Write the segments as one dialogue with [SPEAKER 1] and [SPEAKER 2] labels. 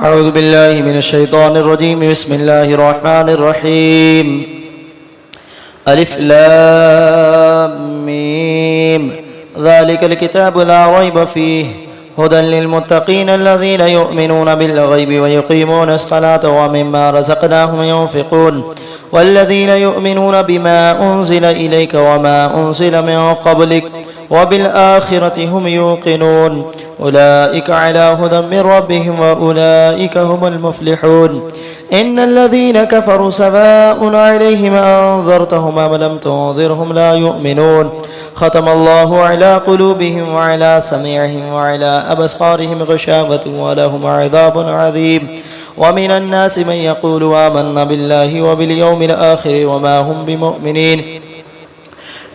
[SPEAKER 1] أعوذ بالله من الشيطان الرجيم. بسم الله الرحمن الرحيم. ألف لام ميم. ذلك الكتاب لا ريب فيه هدى للمتقين الذين يؤمنون بالغيب ويقيمون الصلاة ومما رزقناهم ينفقون والذين يؤمنون بما أنزل إليك وما أنزل من قبلك وبالآخرة هم يوقنون أولئك على هدى من ربهم وأولئك هم المفلحون. إن الذين كفروا سواء عليهم أنذرتهم أم لم تنذرهم لا يؤمنون. ختم الله على قلوبهم وعلى سمعهم وعلى أبصارهم غشاوة ولهم عذاب عظيم. ومن الناس من يقول آمنا بالله وباليوم الآخر وما هم بمؤمنين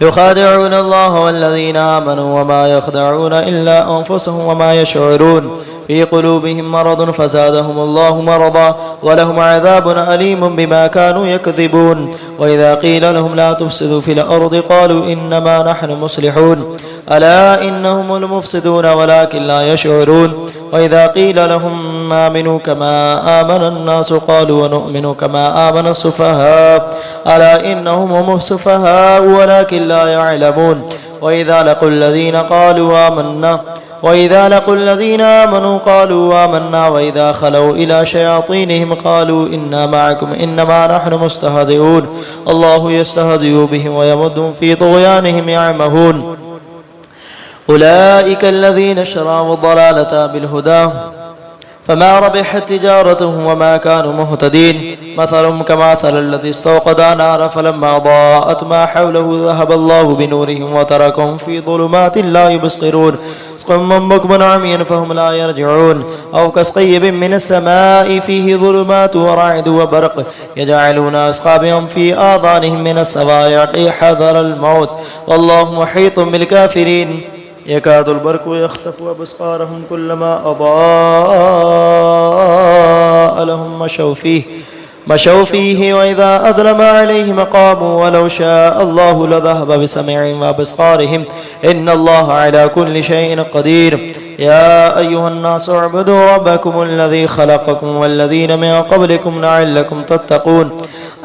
[SPEAKER 1] يخادعون الله والذين آمنوا وما يخدعون إلا أنفسهم وما يشعرون. في قلوبهم مرض فزادهم الله مرضا ولهم عذاب أليم بما كانوا يكذبون. وإذا قيل لهم لا تفسدوا في الأرض قالوا إنما نحن مصلحون ألا إنهم المفسدون ولكن لا يشعرون. وإذا قيل لهم آمنوا كما آمن الناس قالوا ونؤمن كما آمن السفهاء ألا إنهم هم السفهاء ولكن لا يعلمون. وإذا لقوا الذين آمنوا قالوا آمنا وإذا خلوا إلى شياطينهم قالوا إنا معكم إنما نحن مستهزئون الله يستهزئ بهم ويمدهم في طغيانهم يعمهون. أولئك الذين اشتروا الضلالة بالهدى فما ربحت تجارتهم وما كانوا مهتدين. مثلهم كمثل الذي استوقد نارا فلما ضاءت ما حوله ذهب الله بنورهم وتركهم في ظلمات لا يبصرون صم بكم عمي فهم لا يرجعون. أو كصيب من السماء فيه ظلمات ورعد وبرق يجعلون أصحابهم في آذانهم من الصواعق حذر الموت والله محيط بالكافرين. يكاد البرق يخطف أبصارهم كلما أضاء لهم مشوا فيه وإذا أظلم عليهم قاموا ولو شاء الله لذهب بسمعهم وأبصارهم إن الله على كل شيء قدير. يا أيها الناس اعبدوا ربكم الذي خلقكم والذين من قبلكم لعلكم تتقون.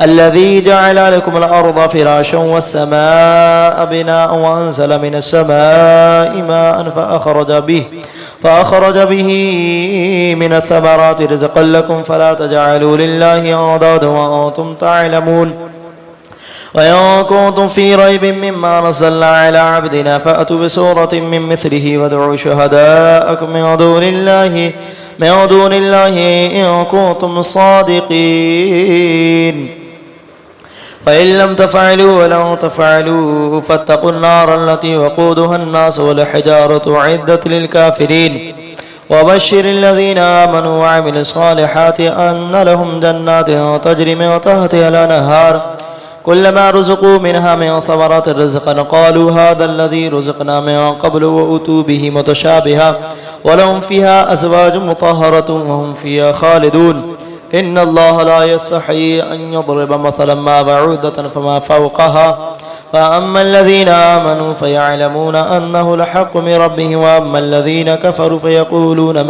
[SPEAKER 1] الذي جعل لكم الأرض فراشا والسماء بناء وأنزل من السماء ماء فأخرج به من الثمرات رزقا لكم فلا تجعلوا لله أندادا وأنتم تعلمون. وإن كنتم في ريب مما نزلنا على عبدنا فأتوا بسورة من مثله وادعوا شهداءكم من دون الله إن كنتم صادقين. فإن لم تفعلوا ولن تفعلوا فاتقوا النار التي وقودها الناس والحجارة أعدت للكافرين. وبشر الذين آمنوا وعملوا الصالحات أن لهم جنات تجري من تحتها الأنهار كلما رزقوا منها من ثمرات رزقا قالوا هذا الذي رزقنا من قبل وأتوا به متشابها ولهم فيها أزواج مطهرة وهم فيها خالدون. إن الله لا يستحيي أن يضرب مثلا ما بعوضة فما فوقها فأما الذين آمنوا فيعلمون أنه الحق من ربهم وأما الذين كفروا فيقولون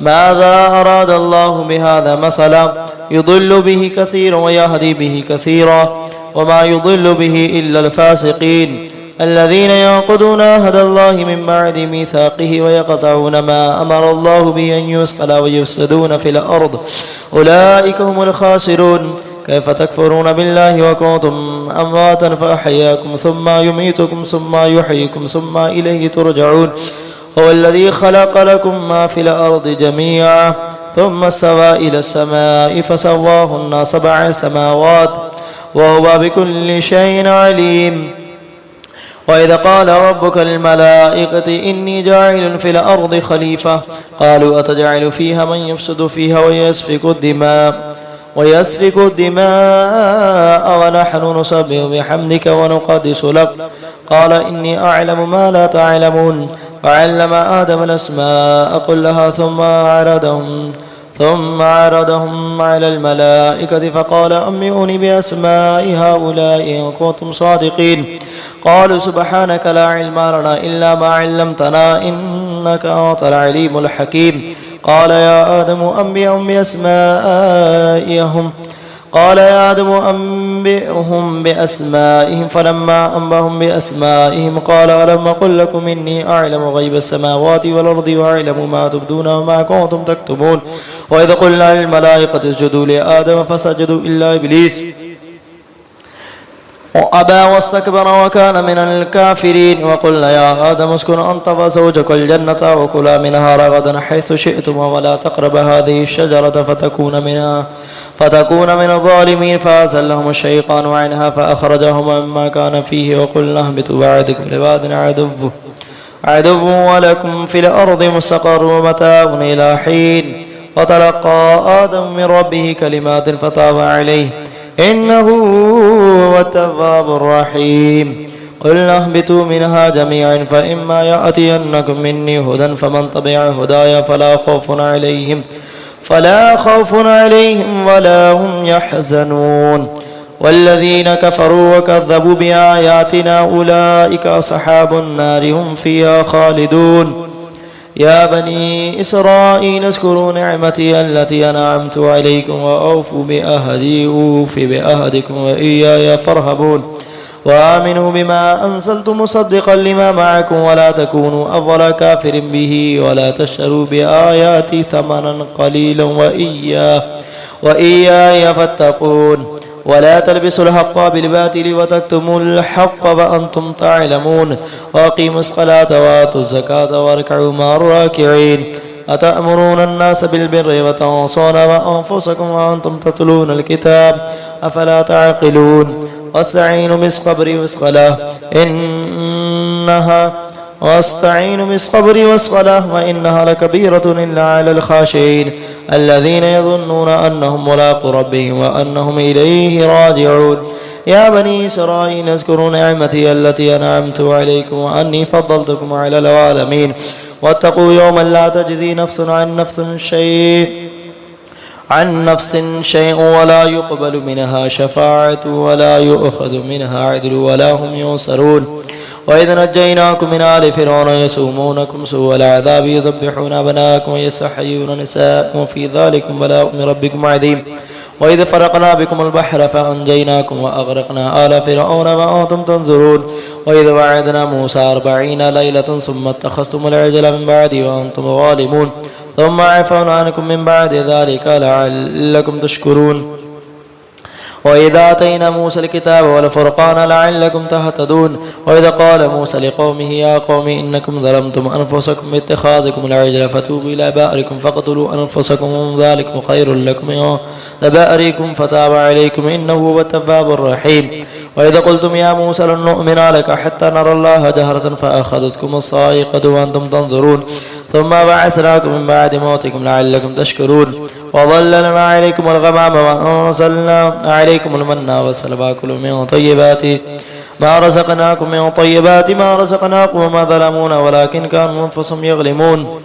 [SPEAKER 1] ماذا أراد الله بهذا مثلا يضل به كثيرا ويهدي به كثيرا وما يضل به إلا الفاسقين الذين ينقضون عهد الله من بعد ميثاقه ويقطعون ما أمر الله به أن يوصل ويفسدون في الأرض أولئك هم الخاسرون. كيف تكفرون بالله وكنتم أمواتا فأحياكم ثم يميتكم ثم يحييكم ثم إليه ترجعون. هو الذي خلق لكم ما في الأرض جميعا ثم استوى إلى السماء فسواهن 7 سماوات وهو بكل شيء عليم. وإذا قال ربك للملائكة إني جاعل في الأرض خليفة قالوا أتجعل فيها من يفسد فيها ويسفك الدماء ونحن نسبح بحمدك ونقدس لك قال إني أعلم ما لا تعلمون. وعلم آدم الأسماء كلها ثم عرضهم على الملائكة فقال أنبئوني بأسماء هؤلاء إن كنتم صادقين. قالوا سبحانك لا علم لنا إلا ما علمتنا إنك أنت العليم الحكيم. قال يا آدم أنبئهم بأسمائهم فلما أنبأهم بأسمائهم قال ألم أقل لكم إني أعلم غيب السماوات والأرض وأعلم ما تبدون وما كنتم تكتمون وإذ قلنا للملائكة اسجدوا لآدم فسجدوا إلا إبليس وأبى واستكبر وكان من الكافرين وقلنا يا آدم اسكن أنت وزوجك الجنة وكلا منها رغدا حيث شئتما ولا تقربا هذه الشجرة فتكون من الظالمين فأزلهم الشيطان عنها فأخرجهما مما كان فيه وقلنا اهبطوا بعضكم لبعض عدو ولكم في الأرض مستقر ومتاع إلى حين فتلقى آدم من ربه كلمات فتاب عليه إنه هو التواب الرحيم قلنا اهبطوا منها جميعا فإما يأتينكم مني هدى فمن تبع هدايا فلا خوف عليهم ولا هم يحزنون والذين كفروا وكذبوا بآياتنا أولئك أصحاب النار هم فيها خالدون يا بني إسرائيل اذكروا نعمتي التي أنعمت عليكم وأوفوا بأهدي أوف بأهدكم وإياي فارهبون وآمنوا بما أنزلت مصدقا لما معكم ولا تكونوا أول كافر به ولا تشتروا بآياتي ثمنا قليلا وإياي فاتقون ولا تلبسوا الحق بالباطل وتكتموا الحق وأنتم تعلمون وأقيموا الصلاة وآتوا الزكاة واركعوا مع الراكعين أتأمرون الناس بالبر وتنصون أنفسكم وأنتم تتلون الكتاب أفلا تعقلون واستعينوا بالصبر والصلاة وإنها لكبيرة إلا على الخاشعين الذين يظنون أنهم ملاقو ربهم وأنهم إليه راجعون يا بني إسرائيل اذكروا نعمتي التي أنعمت عليكم وأني فضلتكم على العالمين واتقوا يوما لا تجزي نفس عن نفس شيء ولا يقبل منها شفاعة ولا يؤخذ منها عدل ولا هم ينصرون وإذ نجيناكم من آل فرعون يسومونكم سوء العذاب يذبحون أبناءكم ويستحيون نساءكم وفي ذلكم بلاء من ربكم عظيم وإذ فرقنا بكم البحر فأنجيناكم وأغرقنا آل فرعون وأنتم تنظرون وإذ وعدنا موسى 40 ليلة ثم اتخذتم العجل من بعدي وأنتم ظالمون ثم عفونا عنكم من بعد ذلك لعلكم تشكرون وإذا آتينا موسى الكتاب والفرقان لعلكم تهتدون وإذا قال موسى لقومه يا قوم إنكم ظلمتم أنفسكم باتخاذكم العجل فتوبوا إلى بارئكم فاقتلوا أنفسكم ذلكم خير لكم عند بارئكم فتاب عليكم إنه هو التواب الرحيم وإذا قلتم يا موسى لن نؤمن لك حتى نرى الله جهرة فأخذتكم الصاعقة وأنتم تنظرون ثم بعثناكم من بعد موتكم لعلكم تشكرون وظللنا عليكم الغمام وأنزلنا عليكم المن والسلوى كلوا من طيبات ما رزقناكم وما ظلمونا ولكن كانوا أنفسهم يظلمون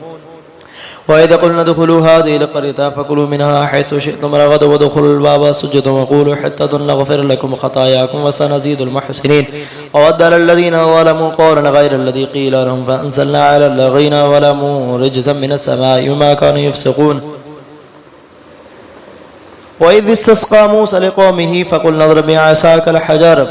[SPEAKER 1] وإذا قلنا ادخلوا هذه القرية فكلوا منها حيث شئتم رغدا وادخلوا الباب سجدا وقولوا حطة نغفر لكم خطاياكم وسنزيد المحسنين وبدل الذين ظلموا قولا غير الذي قيل لهم فأنزلنا على الذين ظلموا رجزا من السماء وما كانوا يفسقون وإذ استسقى موسى لقومه فقلنا اضرب بعصاك الحجر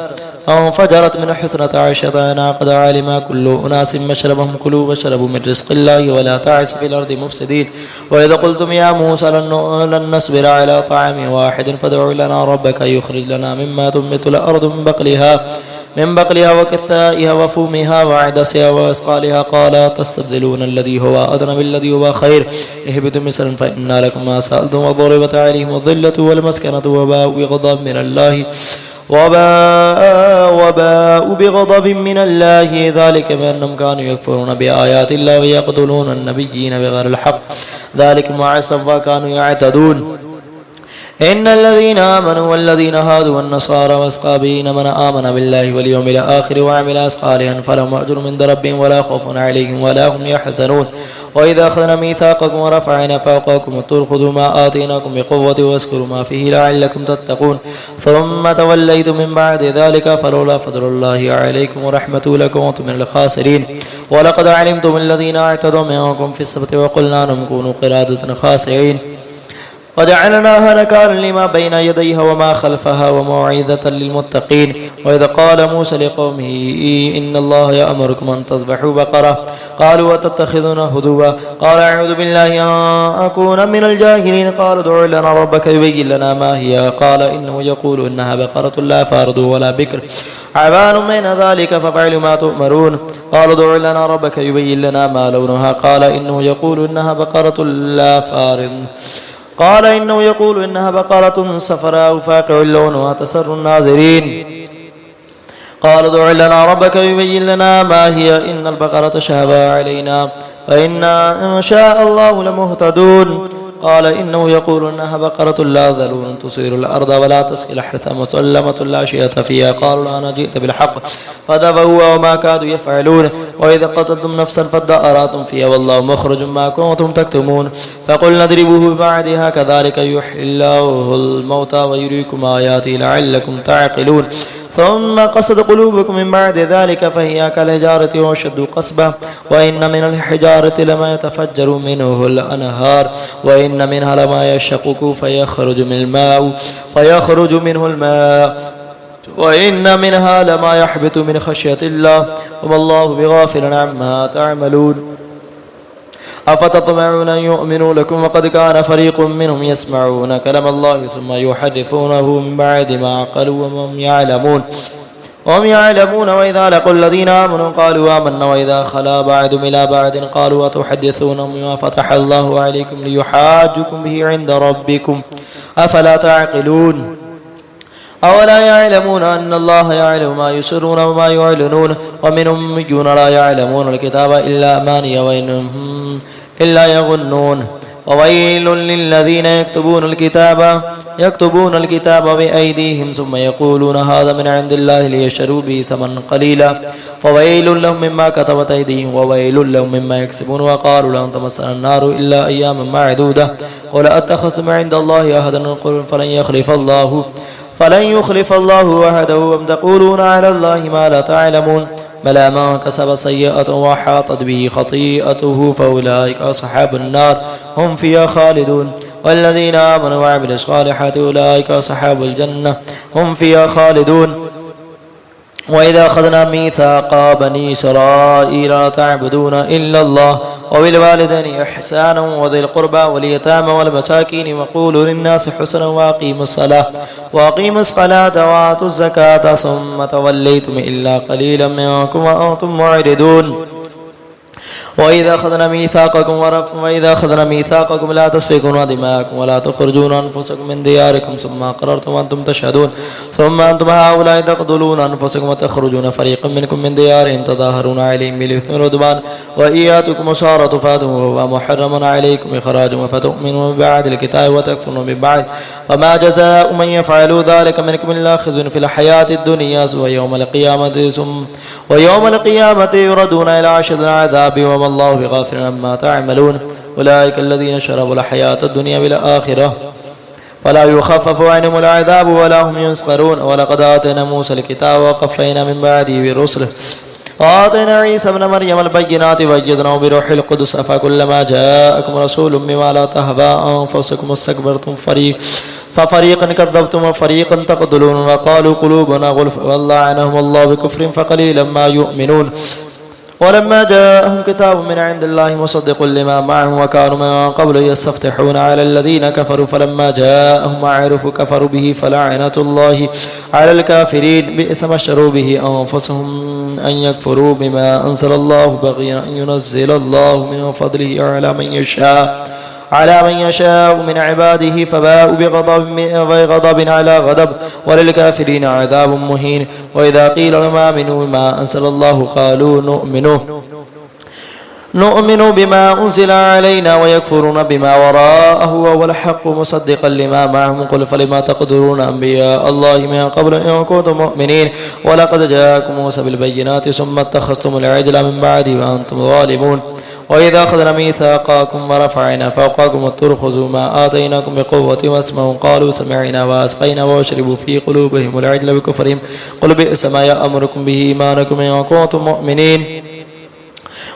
[SPEAKER 1] فانفجرت من 12 ناقة علم كل أناس مشربهم كلوا واشربوا من رزق الله ولا تعثوا في الأرض مفسدين وإذا قلتم يا موسى لن نصبر على طعام واحد فادع لنا ربك يخرج لنا مما تنبت الأرض من بقلها وكثائها وفومها وعدسها وأسقالها قال تستبدلون الذي هو أدنى بالذي هو خير اهبطوا مصرا فإن لكم ما سألتم وضربت عليهم الذلة والمسكنة وباءوا بغضب من الله ذلك بأنهم كانوا يكفرون بآيات الله ويقتلون النبيين بغير الحق ذلك ما عصوا وكانوا يعتدون إن الذين آمنوا والذين هادوا والنصارى والصابئين من آمن بالله واليوم الآخر وعمل صالحا فلهم أجر من ربهم ولا خوف عليهم ولا هم يحزنون وإذا أخذنا ميثاقكم ورفعنا فوقكم الطور خذوا ما آتيناكم بقوة واذكروا ما فيه لعلكم تتقون ثم توليتم من بعد ذلك فلولا فضل الله عليكم ورحمته لكنتم من الخاسرين ولقد علمتم الذين اعتدوا منكم في السبت وقلنا لهم كونوا قردة خاسئين وجعلناها نكالا لما بين يديها وما خلفها وموعظة للمتقين وإذا قال موسى لقومه إن الله يأمركم أن تذبحوا بقرة قالوا وتتخذون هزوا قال أعوذ بالله أن أكون من الجاهلين قالوا ادع لنا ربك يبين لنا ما هي قال إنه يقول إنها بقرة لا فارض ولا بكر عبان بين ذلك فافعلوا ما تؤمرون قالوا ادع لنا ربك يبين لنا ما لونها قال إنه يقول إنها بقرة لا فارض قال إنه يقول إنها بقرة صفراء فاقع لونها تسر الناظرين قال ادع لنا ربك يبين لنا ما هي إن البقرة شهبا علينا فإنا إن شاء الله لمهتدون قال إنه يقول إنها بقرة لا ذلول تصير الأرض ولا تسقي الحرث مسلمة لا شية فيها قالوا أنا جئت بالحق فذبحوها وما كادوا يفعلون وإذا قتلتم نفسا فادارأتم فيها والله مخرج ما كنتم تكتمون فقلنا اضربوه ببعضها كذلك يحيي الله الموتى ويريكم آياته لعلكم تعقلون ثم قست قلوبكم من بعد ذلك فهي كالحجارة وأشد قسوة وإن من الحجارة لما يتفجر منه الأنهار وإن منها لما يشقق فيخرج منه الماء وإن منها لما يحبط من خشية الله وما الله بغافل عما تعملون أفتطمعون أن يؤمنوا لكم وقد كان فريق منهم يسمعون كلام الله ثم يحرفونه من بعد ما عقلوا وهم يعلمون وإذا لقوا الذين آمنوا قالوا آمنا وإذا خلا بعضهم إلى بعض قالوا أتحدثونهم بما فتح الله عليكم ليحاجكم به عند ربكم أفلا تعقلون أولا يعلمون أن الله يعلم ما يسرون وما يعلنون ومنهم أميون لا يعلمون الكتاب إلا أماني وإنهم إلا يظنون وويل للذين يكتبون الكتاب بأيديهم ثم يقولون هذا من عند الله ليشتروا به ثمنا قليلا فويل لهم مما كتبت أيديهم وويل لهم مما يكسبون وقالوا لن تمسنا النار إلا أياما معدودة قل أتخذتم عند الله عهدا قل فلن يخلف الله وعده أم تقولون على الله ما لا تعلمون بلى من كسب سيئة وحاطت به خطيئته فأولئك أصحاب النار هم فيها خالدون والذين آمنوا وعملوا الصالحات أولئك أصحاب الجنة هم فيها خالدون وإذا أخذنا ميثاق بني إسرائيل لا تعبدون إلا الله وبالوالدين إحسانا وذي القربى واليتامى والمساكين وقولوا للناس حسنا وأقيموا الصلاة وآتوا الزكاة ثم توليتم إلا قليلا منكم وأنتم معرضون وإذا أخذنا ميثاقكم لا تسفكون دماءكم ولا تخرجون أنفسكم من دياركم ثم أقررتم وأنتم تشهدون ثم أنتم هؤلاء تقتلون أنفسكم وتخرجون فريقا منكم من ديارهم تظاهرون عليهم بالإثم والعدوان وإياتكم أسارى فاتهم وهو محرم عليكم إخراجهم فتؤمنون ببعض الكتاب وتكفرون ببعض فما جزاء من يفعل ذلك منكم إلا خزي في الحياة الدنيا ويوم القيامة يردون إلى أشد العذاب وما الله بغافل عما تعملون أولئك الذين شربوا الحياة الدنيا بالآخرة فلا يخفف عنهم العذاب ولا هم ينصرون ولقد آتينا موسى الكتاب وقفينا من بعده بالرسل وآتينا عيسى ابن مريم البينات وأيدناه بروح القدس أفكلما جاءكم رسول بما لا تهوى أنفسكم استكبرتم ففريقا كذبتم وفريقا تقتلون وقالوا قلوبنا غلف ولعنهم الله بكفر فقليلا ما يؤمنون ولما جاءهم كتاب من عند الله مصدق لما معهم وكانوا من قبل يستفتحون على الذين كفروا فلما جاءهم ما عرفوا كفروا به فلعنة الله على الكافرين بئس ما اشتروا به أنفسهم أن يكفروا بما أنزل الله بغيا أن ينزل الله من فضله على من يشاء من عباده فباءوا بغضب على غضب وللكافرين عذاب مهين وإذا قيل لهم آمنوا بما أنزل الله قالوا نؤمن بما أنزل علينا ويكفرون بما وراءه وهو الحق مصدقا لما معهم قل فلما تقدرون أنبياء الله من قبل إن كنتم مؤمنين ولقد جاءكم موسى بالبينات ثم اتخذتم العجل من بعده وأنتم ظالمون وإذا أخذنا ميثاقكم ورفعنا فوقكم الطور خذوا ما آتيناكم بقوة واسمعوا قالوا سمعنا وأسقينا واشربوا في قلوبهم العجل بكفرهم قل بئس ما يأمركم به إيمانكم إن كنتم مؤمنين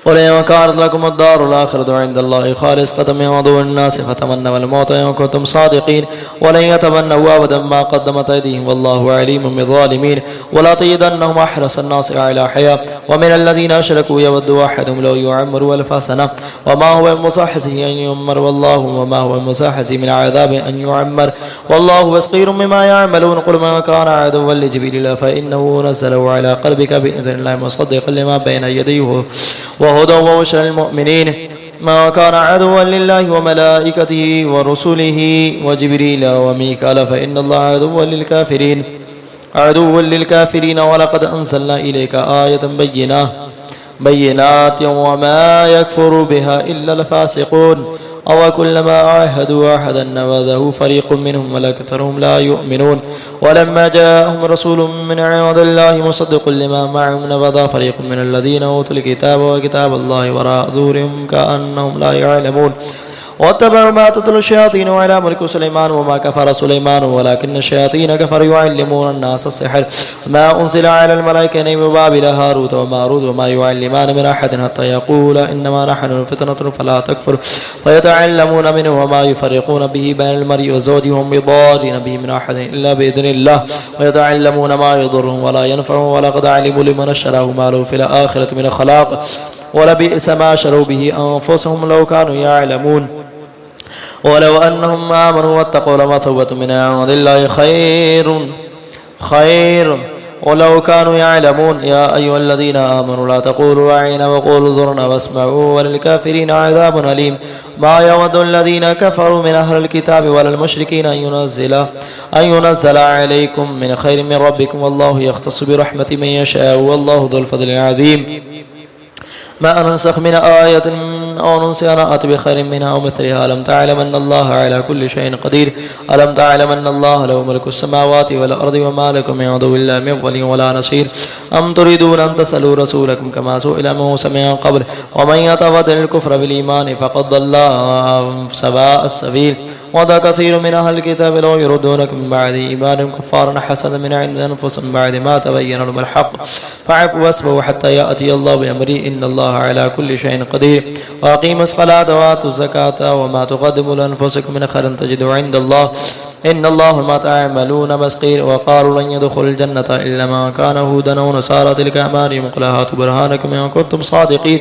[SPEAKER 1] قل إن كانت لكم الدار الآخرة عند الله خالصة من عدو الناس فتمنوا الموت إن كنتم صادقين ولن يتمنوا أبدا ما قدمت أيديهم والله عليم بالظالمين ولا تجدنهم أحرص الناس على حياة ومن الذين أشركوا يود أحدهم لو يعمر ألف سنة وما هو بمصحصه أن يعمر والله وما هو بمصحصه من عذاب أن يعمر والله بصير مما يعملون قل ما كان عدوا لجبريل فإنه نزله على قلبك بإذن الله مصدقا لما بين يديه وهدى وبشرى للمؤمنين ما كان عدوا لله وملائكته ورسله وجبريل وميكال فإن الله عدو للكافرين ولقد أنزلنا إليك آية بينات وما يكفر بها إلا الفاسقون أو كلما عاهدوا أحدا نبذه فريق منهم ولأكثرهم لا يؤمنون ولما جاءهم رسول من عند الله مصدق لما معهم نبذ فريق من الذين أوتوا الكتاب وكتاب الله وراء ظهورهم كأنهم لا يعلمون واتبعوا ما تتلو الشياطين على ملك سليمان وما كفر سليمان ولكن الشياطين كفروا يعلمون الناس السحر ما أنزل على الملائكة ببابل هاروت وماروت وما يعلمان من أحد حتى يقول إنما نحن فتنة فلا تكفر فيتعلمون منه وما يفرقون به بين المرء وزوجه وهم بضارين به من أحد إلا بإذن الله ويتعلمون ما يضرهم ولا ينفعهم ولقد علموا لمن اشتراه ما له في الآخرة من خلاق ولبئس ما شروا به أنفسهم لو كانوا يعلمون ولو أنهم آمنوا واتقوا لمثوبة من عند الله خير ولو كانوا يعلمون يا أيها الذين آمنوا لا تقولوا راعينا وقولوا انظرنا واسمعوا وللكافرين عذاب أليم ما يود الذين كفروا من أهل الكتاب ولا المشركين أن ينزل عليكم من خير من ربكم والله يختص برحمة من يشاء والله ذو الفضل العظيم ما ننسخ من آية أو ننسها نأت بخير منها أو مثلها ألم تعلم أن الله على كل شيء قدير ألم تعلم أن الله له ملك السماوات والأرض وما لكم من عدو الله من ولي ولا نصير أم تريدون أن تسألوا رسولكم كما سئل موسى من قبل ومن يتبدل الكفر بالإيمان فقد ضل سواء السبيل وذا كثير من أهل الكتاب لو يردونكم من بعد إيمانهم كفارا حسدا من عند أنفسهم بعد ما تبين لهم الحق فاعفوا واصفحوا حتى يأتي الله بأمره إن الله على كل شيء قدير وأقيموا الصلاة وآتوا الزكاة وما تقدموا لأنفسكم من خير تجدوا عند الله إن الله ما تعملون بصير وقالوا لن يدخل الجنة إلا من كان هودا أو نصارى تلك أمانيهم قل هاتوا برهانكم إن كنتم صادقين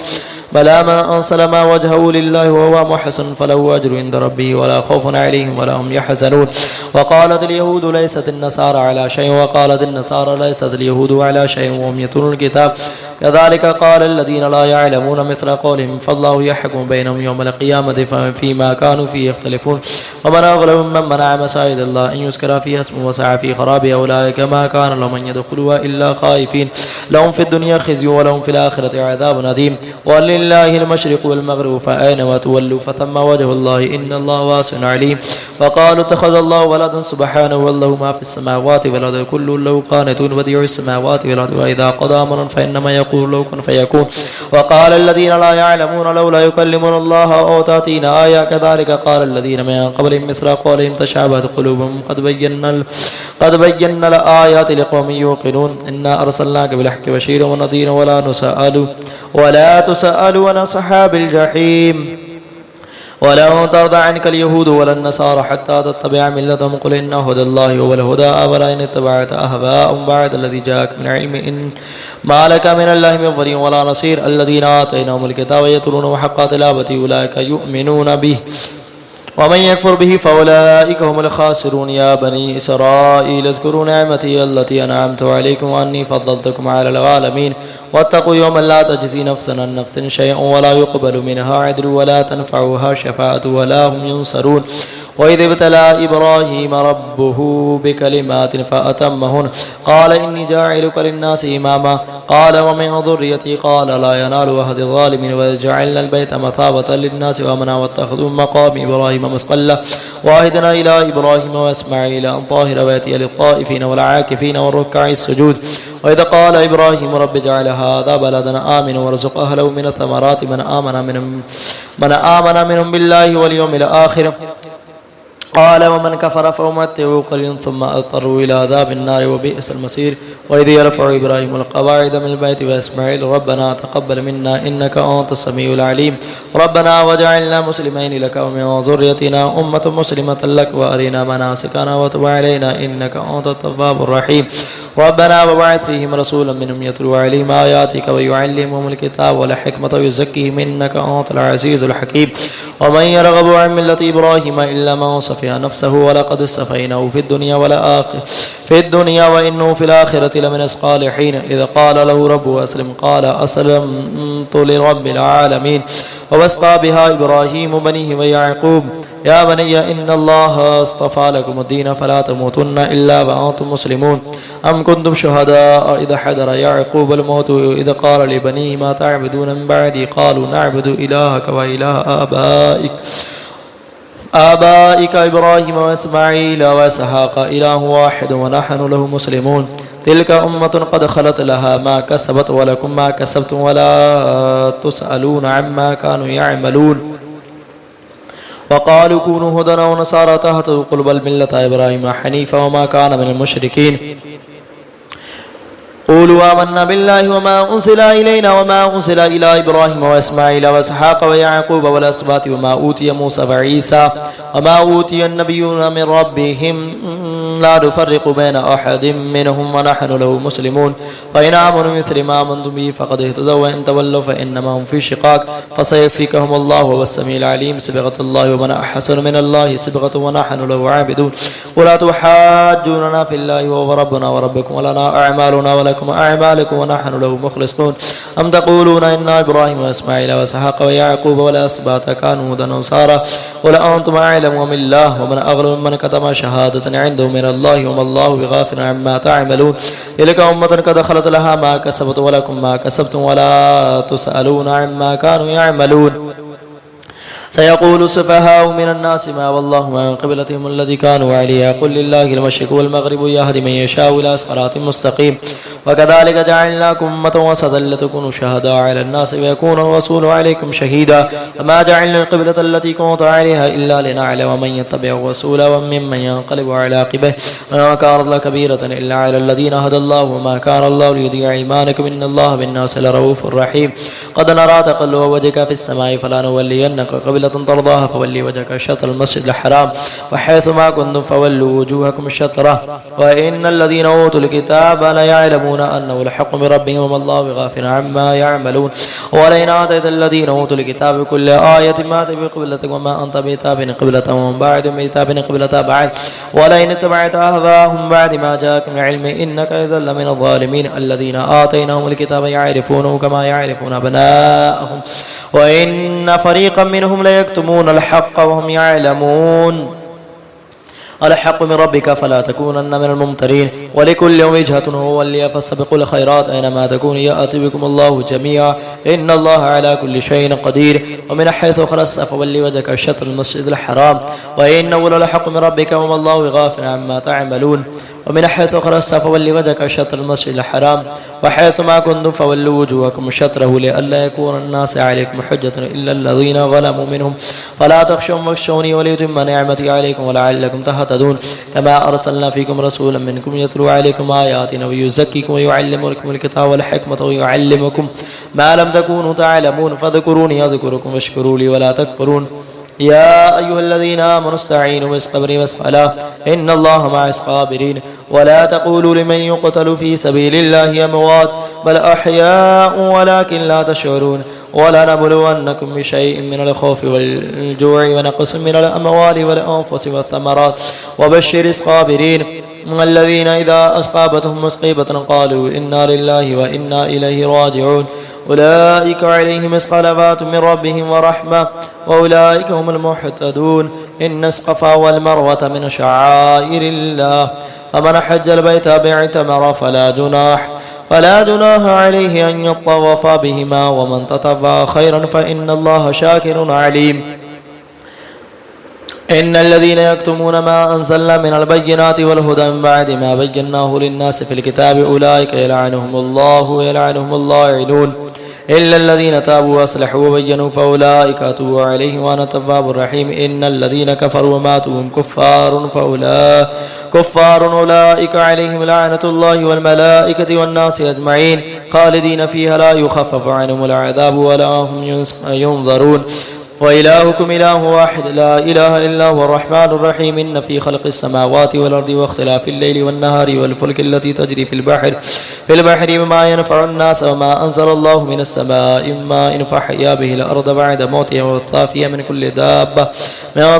[SPEAKER 1] بلى من أنسلم وجهه لله وهو محسن فله أجر عند ربه ولا خوف عليهم ولا هم يحزنون وقالت اليهود ليست النصارى على شيء وقالت النصارى ليست اليهود على شيء وهم يتلون الكتاب كذلك قال الذين لا يعلمون مثل قولهم فالله يحكم بينهم يوم القيامة فيما كانوا فيه يختلفون ومن أظلم ممن منع مساجد الله أن يذكر فيها اسمه وسعى في خرابها أولئك ما كان لهم أن يدخلوها إلا خائفين لهم في الدنيا خزي ولهم في الآخرة عذاب عظيم ولله المشرق والمغرب فأينما تولوا فثم وجه الله إن الله واسع عليم وقالوا اتخذ الله ولدا سبحانه والله ما في السماوات والأرض كل له قانتون بديع السماوات والأرض وإذا قضى أمرا فإنما يقول له كن فيكون وقال الذين لا يعلمون لولا يكلمنا الله أو تأتينا آية كذلك قال الذين من قبلهم مثل قولهم تشابهت قلوبهم قد بينا الآيات لقوم يوقنون إنا أرسلناك بالحق بشيرا ونذيرا ولا تسأل عن أصحاب الجحيم ولن ترضى عنك اليهود ولا النصارى حتى تتبع ملتهم قل إن هدى الله هو الهدى أفلا إن اتبعت أهواءهم بعد الذي جاءك من علم إن ما لك من الله من ولي ولا نصير الذين آتيناهم الكتاب يتلونه حق تلاوته أولئك يؤمنون به ومن يكفر به فأولئك هم الخاسرون. يا بني إسرائيل اذكروا نعمتي التي أنعمت عليكم وأني فضلتكم على العالمين واتقوا يوما لا تجزي نفس عن نفس شيئا ولا يقبل منها عدل ولا تنفعها شفاعة ولا هم ينصرون. وإذ ابتلى إبراهيم ربه بكلمات فأتمهن قال إني جاعلك للناس إماما قال ومن ذريتي قال لا ينال عهد الظالمين. وجعلنا البيت مثابة للناس وأمنا واتخذوا مقام إبراهيم مصلى وعهدنا إلى إبراهيم وإسماعيل أن طاهر بيتي للطائفين والعاكفين والركع السجود. وإذا قال إبراهيم رب اجعل هذا بلدنا آمنا وارزق أهله من الثمرات من آمن منهم بالله واليوم الآخر قال ومن كفر فأمتعه قليلا ثم أضطروا إلى عذاب النار وبئس المصير. وإذ يرفع إبراهيم القواعد من البيت وإسماعيل ربنا تقبل منا إنك أنت السميع العليم ربنا وجعلنا مسلمين لك ومن ذريتنا أمة مسلمة لك وأرنا مناسكنا وتب علينا إنك أنت التواب الرحيم ربنا وبعث فيهم رسولا منهم يتلو عليهم آياتك ويعلمهم الكتاب والحكمة ويزكيهم إنك أنت العزيز الحكيم. ومن يرغب عن ملة إبراهيم إلا من صفي نفسه ولقد اصطفيناه في الدنيا وإنه في الآخرة لمن الصالحين. إذا قال له ربه أسلم قال أسلمت لرب العالمين. ووصى بها إبراهيم بنيه ويعقوب يا بني إن الله اصطفى لكم الدين فلا تموتن إلا وأنتم مسلمون. أم كنتم شهداء إذا حضر يعقوب الموت إذا قال لبنيه ما تعبدون من بعدي قالوا نعبد إلهك وإله آبائك إبراهيم وإسماعيل وإسحاق إله واحد ونحن له مسلمون. تلك أمة قد خلت لها ما كسبت ولكم ما كسبتم ولا تسألون عما كانوا يعملون. وقالوا كونوا هدى ونصارى تهتدوا قل بل ملة إبراهيم حنيفا وما كان من المشركين. قولوا آمنا بالله وما أنزل إلينا وما أنزل إلى إبراهيم وإسماعيل وإسحاق ويعقوب والأسباط وما أوتي موسى وعيسى وما أوتي النبيون من ربهم لا نفرق بين أحد منهم ونحن له مسلمون. فإن آمنوا مثل ما آمنتم به فقد اهتدوا وإن تولوا فإنما هم في شقاق فسيكفيكهم الله وهو السميع العليم. صبغة الله ومن أحسن من الله صبغة ونحن له عابدون. ولا تحاجوننا في الله وهو ربنا وربكم ولنا أعمالنا ولكم أعمالكم ونحن له مخلصون. أم تقولون إن إبراهيم وإسماعيل وإسحاق ويعقوب والأسباط كانوا هودا ونصارى قل أنتم أعلم أم الله ومن أظلم ممن كتم شهادة عنده من الله وما الله بغافل عما تعملون. تلك أمة قد خلت لها ما كسبت ولكم ما كسبتم ولا تسألون عما كانوا يعملون. سيقول السفهاء من الناس ما والله عن قبلتهم التي كانوا عليها قل لله المشرق والمغرب يهدي من يشاء إلى صراط مستقيم. وكذلك جعلناكم أمة وسطا لتكونوا شهداء على الناس ويكون الرسول عليكم شهيدا. وما جعلنا القبلة التي كنت عليها إلا لنعلم من يتبع الرسول وممن ينقلب على عقبه وما كانت لكبيرة إلا على الذين هدى الله وما كان الله ليضيع إيمانكم إن الله بالناس لرؤوف رحيم. قد نرى تقلب وجهك في السماء فلنولينك قبلة ترضاها فولي وجهك شطر المسجد الحرام وحيث ما كنتم فولوا وجوهكم شطره وإن الذين أوتوا الكتاب ليعلمون أنه الحق من ربهم وما الله بغافل عما يعملون. ولئن آتيت الذين أوتوا الكتاب كل آية ما تبع قبلتك وما أنت بتابع قبلة ومن بعد بتابع قبلة بعد ولئن اتبعت أهواءهم بعد ما جاءك من علم إنك إذا لمن الظالمين. الذين آتيناهم الكتاب يعرفونه كما يعرفون أبناءهم وإن فريقا منهم ليكتمون الحق وهم يعلمون. الحق من ربك فلا تكونن من الممترين. ولكل وجهة هو ولي فاستبقوا الخيرات أينما تكونوا يأتي بكم الله جميعا إن الله على كل شيء قدير. ومن حيث خرجت فولي وجهك شطر المسجد الحرام وإنه للحق من ربك وما الله بغافل عما تعملون. ومن حيث خرجت فولي وجهك شطر المسجد الحرام وحيث ما كنتم فولوا وجوهكم شطره لئلا يكون الناس عليكم حجة إلا الذين ظلموا منهم فلا تخشوا واخشوني وليتم نعمتي عليكم ولعلكم تهتدون. كما أرسلنا فيكم رسولا منكم يتلو عليكم آياتنا ويزكيكم ويعلمكم الكتاب والحكمة ويعلمكم ما لم تكونوا تعلمون. فاذكروني أذكركم واشكروا لي ولا تكفرون. يا أيها الذين آمنوا استعينوا بالصبر والصلاة إن الله مع الصابرين. ولا تقولوا لمن يقتل في سبيل الله أموات بل أحياء ولكن لا تشعرون. ولنبلونكم بشيء من الخوف والجوع ونقص من الأموال والأنفس والثمرات وبشر الصابرين الذين إذا أصابتهم مصيبة قالوا إنا لله وإنا إليه راجعون أولئك عليهم صلوات من ربهم ورحمة وأولئك هم المهتدون إن الصفا والمروة من شعائر الله فمن حج البيت أو اعتمر فلا جناح عليه أن يطوف بهما ومن تطوع خيرا فإن الله شاكر عليم إن الذين يكتمون ما أنزلنا من البينات والهدى من بعد ما بيناه للناس في الكتاب أولئك يلعنهم الله ويلعنهم اللاعنون إلا الذين تابوا وأصلحوا وبينوا فأولئك أتوب عليهم وأنا التواب الرحيم إن الذين كفروا وماتوا هم كفار أولئك عليهم لعنة الله والملائكة والناس أجمعين خالدين فيها لا يخفف عنهم العذاب ولا هم ينظرون وإلهكم إله واحد لا إله إلا هو الرحمن الرحيم إن في خلق السماوات والأرض واختلاف الليل والنهار والفلك التي تجري في البحر بما ينفع الناس وما أنزل الله من السماء ماء فأحيا به الأرض بعد موتها وبث فيها من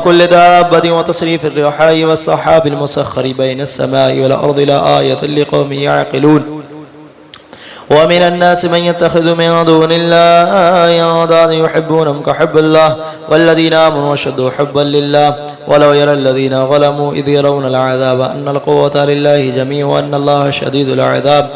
[SPEAKER 1] كل دابة وتصريف الرياح والسحاب المسخر بين السماء والأرض لآية لقوم يعقلون ومن الناس من يتخذ من دون الله أندادا يحبونهم كحب الله والذين آمنوا أشد حبا لله ولو يرى الذين ظلموا إذ يرون العذاب أن القوة لله جميعا وأن الله شديد العذاب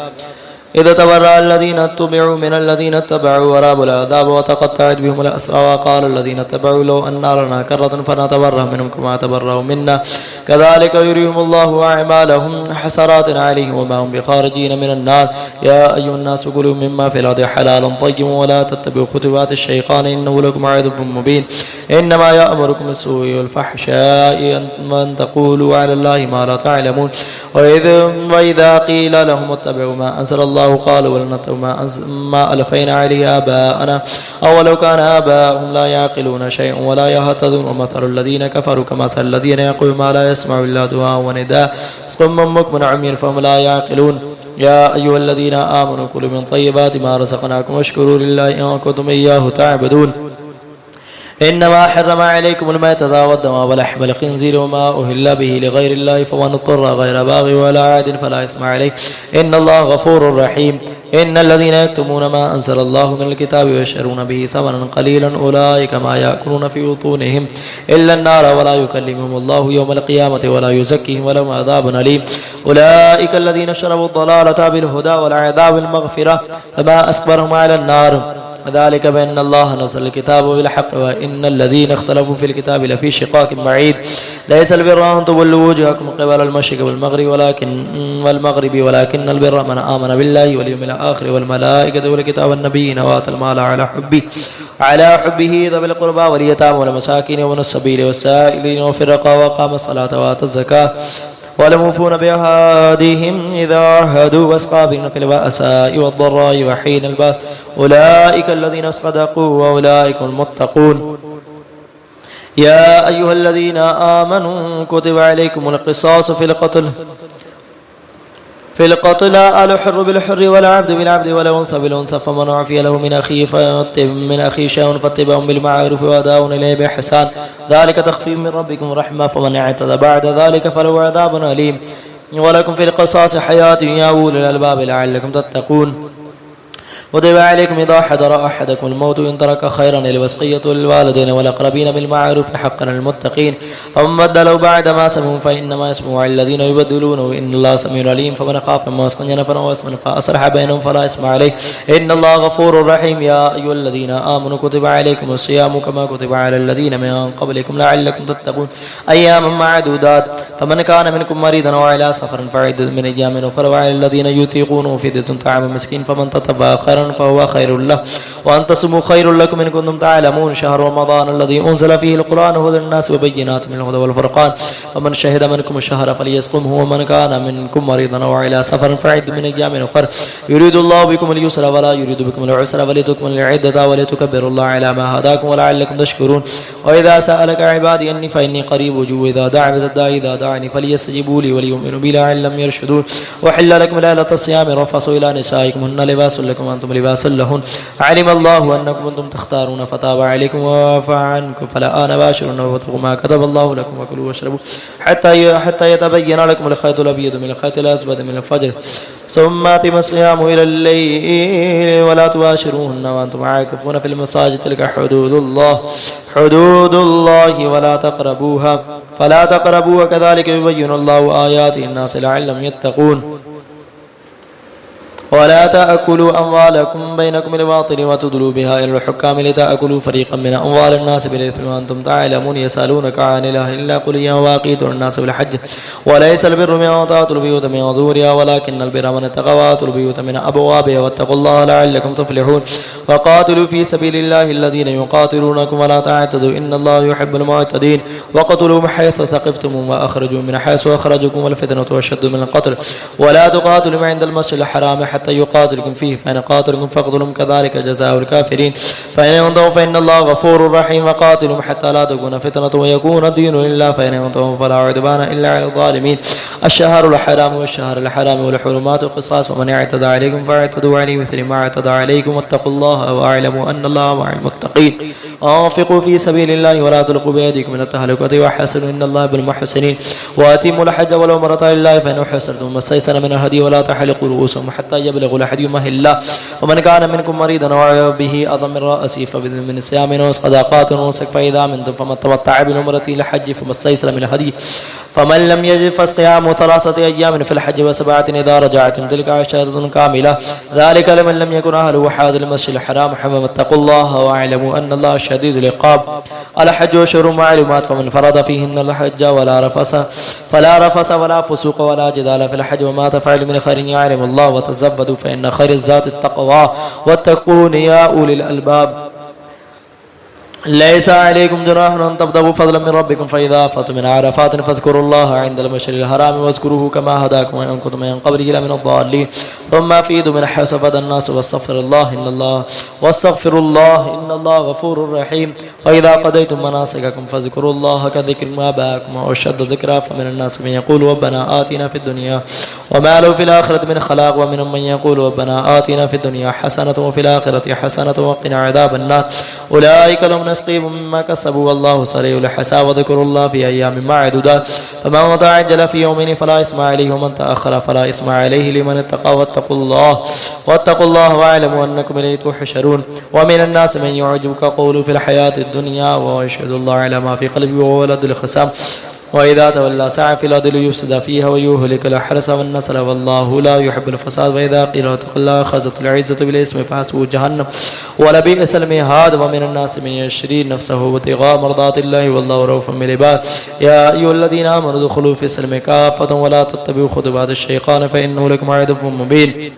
[SPEAKER 1] إذا تبرأ الذين اتبعوا من الذين اتبعوا ورابوا العذاب وتقطعت بهم الأسرى وقال الذين اتبعوا لو أن لنا كرة فنتبرأ منهم كما تبرأوا منا كذلك يريهم الله أعمالهم حسرات عليهم وما هم بخارجين من النار يا أيها الناس كلوا مما في الأرض حلالا طيبا ولا تتبعوا خطوات الشيطان إنه لكم عدو مبين إنما يأمركم بالسوء والفحشاء أن تقولوا على الله ما لا تعلمون وإذا قيل لهم اتبعوا ما أنزل الله قالوا ولنتبع ما ألفينا عليه آباءنا أولو كان آباءهم لا يعقلون شيئا ولا يهتدون ومثل الذين كفروا كمثل الذين يقولون ما لا يسمع إلا دعاء ونداء صم بكم عمي فهم لا يعقلون يا أيها الذين آمنوا كلوا من طيبات ما رزقناكم واشكروا لله إن كنتم إياه تعبدون إنما حرم عليكم الميتة والدم ولحم الخنزير وما أهل به لغير الله فمن اضطر غير باغ ولا عاد فلا إثم عليه إن الله غفور رحيم إن الذين يكتمون ما أنزل الله من الكتاب ويشترون به ثمنا قليلا أولئك ما يأكلون في بطونهم إلا النار ولا يكلمهم الله يوم القيامة ولا يزكيهم ولهم عذاب أليم أولئك الذين شربوا الضلالة بالهدى والعذاب المغفرة فما أصبرهم على النار ذلك بأن الله نزل الكتاب بالحق وإن الذين اختلفوا في الكتاب لفي شقاق بعيد ليس البر أن تولوا وجوهكم قبل المشرق والمغرب ولكن البر من آمن بالله واليوم الآخر والملائكة والكتاب والنبيين وآتى المال على حبه ذوي القربى واليتامى والمساكين وابن السبيل والسائلين وفي الرقاب وأقام الصلاة وآتى الزكاة والموفون بعهدهم إذا عاهدوا والصابرين في البأساء والضراء وحين البأس أولئك الذين صدقوا وأولئك المتقون يا أيها الذين آمنوا كتب عليكم القصاص في القتل الحر بالحر والعبد بالعبد والأنثى بالأنثى فمن عفي له من أخيه شيء فاتباع بالمعروف وأداء إليه بإحسان ذلك تخفيف من ربكم رحمة فمن اعتدى بعد ذلك فله عذاب أليم ولكم في القصاص حياة يا أولي الألباب لعلكم تتقون كتب عليكم إذا حضر أحدكم الموت إن ترك خيرا الوصية للوالدين والأقربين بالمعروف حقا للمتقين فمن بدلوا بعد ما سمعوا فإنما يسمعوا على الذين يبدلونه إن الله سميع عليم فمن خاف ما أسقن نفرا واسما فأصلح بينهم فلا إثم عليه إن الله غفور رحيم يا أيها الذين آمنوا كتب عليكم الصيام كما كتب على الذين من قبلكم لعلكم تتقون أياما معدودات فمن كان منكم مريضا أو على سفر فعدة من أيام أخرى وعلى الذين يطيقونه فدية طعام مسكين فمن تتبع خيرا فهو خير له وأن تصوموا خير لكم إن كنتم تعلمون شهر رمضان الذي أنزل فيه القرآن هدى للناس وبينات من الهدى والفرقان فمن شهد منكم الشهر فليصمه ومن كان منكم مريضا أو على سفر فعدة من أيام أخرى يريد الله بكم اليسر ولا يريد بكم العسر ولتكملوا العدة ولتكبروا الله على ما هداكم ولعلكم تشكرون وإذا سألك عبادي أني فإني قريب أجيب إذا دعني فليستجيبوا لي وليؤمنوا بي لعلهم يرشدون وحل لكم ليلة الصيام رفثوا إلى نسائكم هن لباس لكم وأنتم وأنتم لباس لهن علم الله أنكم كنتم تختارون فتاب عليكم وعفى عنكم فالآن باشرون واتقوا ما كتب الله لكم وكلوا واشربوا حتى يتبين لكم الخيط الأبيض من الخيط الأسود من الفجر ثم أتم الصيام إلى الليل ولا تباشروهن وأنتم عاكفون في المساجد تلك حدود الله فلا تقربوها كذلك يبين الله آياته للناس لعلهم يتقون ولا تأكلوا أموالكم بينكم بالباطل وتدلوا بها إلى الحكام لتأكلوا فريقا من أموال الناس بالإثم وأنتم تعلمون يسألونك عن إله إلا قل إياه وأقيموا الناس بالحج وليس البر من تأتوا البيوت من ظهورها ولكن البر من اتقى وآتوا البيوت من أبوابها واتقوا الله لعلكم تفلحون وقاتلوا في سبيل الله الذين يقاتلونكم ولا تعتدوا إن الله يحب المعتدين وقتلوا حيث ثقفتم وأخرجوا من حيث أخرجكم والفتنة أشد من القتل ولا تقاتلوا عند المسجد الحرام حتى يقاتلكم فيه فإن قاتلكم فاقتلهم كذلك جزاء الكافرين فإن ينتهوا فإن الله غفور رحيم وقاتلهم حتى لا تكون فتنة ويكون الدين لله فإن ينتهوا فلا عدوان إلا على الظالمين الشهر الحرام والشهر الحرام والحرمات قصاص ومن اعتدى عليكم فاعتدوا عليه مثل ما اعتدى عليكم واتقوا الله واعلموا أن الله مع المتقين أنفقوا في سبيل الله ولا تلقوا بيدكم من التهلكة واحسنوا إن الله بالمحسنين وأتموا الحج والعمرة لله فإن أحسنتم ما استيسر من الهدي ولا تحلقوا رؤوسهم حتى يبلغ الحدي مهله ومن كان منكم مريضا أو به أذى من رأسه فبإذن من صيام وصدقات ونسك فإذا منتم فمن تمتع بالعمرة إلى الحج فما استيسر من الهدي فمن لم يجد فصيام 3 أيام في الحج و7 إذا رجعتم تلك 10 كاملة ذلك لمن لم يكن أهله حاضر المسجد الحرام حمم اتقوا الله واعلموا أن الله شديد العقاب الحج أشهر معلومات فمن فرض فيهن الحج فلا رفث ولا فسوق ولا جدال في الحج وما تفعل من خير يعلم الله وتزبدوا فإن خير الزاد التقوى واتقون يا أولي الألباب ليس عليكم جناح أن تبتغوا فضلا من ربكم فإذا أفضتم من عرفات فاذكروا الله عند المشعر الحرام واذكروه كما هداكم وإن كنتم من قبله لمن الضالين ثم أفيدوا من حيث أفاد الناس واستغفروا الله إن الله غفور رحيم وإذا قضيتم مناسككم فاذكروا الله كذكر آبائكم وأشد ذكرا فمن الناس من يقول ربنا آتنا في الدنيا وما له في الآخرة من خلاق ومن من يقول ربنا آتنا في الدنيا حسنة وفي الآخرة حسنة وقنا عذاب النار أولئك لهم نصيب مما كسبوا والله سريع الحساب وذكروا الله في أيام معدودات فمن تعجل في يومين فلا إثم عليه ومن تأخر فلا إثم عليه لمن اتقى واتقوا الله واعلموا أنكم إليه تحشرون ومن الناس من يعجبك قوله في الحياة الدنيا ويشهد الله على ما في قلبه وهو لد الخصام وإذا تولى سعى في الأرض ليفسد فيها ويهلك الحرث والنسل والله لا يحب الفساد وإذا قيل اتقوا الله أخذته العزة بالإثم فحسبه جهنم ولبئس المهاد ومن الناس من يشري نفسه ابتغاء مرضات الله والله رؤوف بالعباد يا أيها الذين آمنوا ادخلوا في السلم كافة ولا تتبعوا خطوات الشيطان فإنه لكم عدو مبين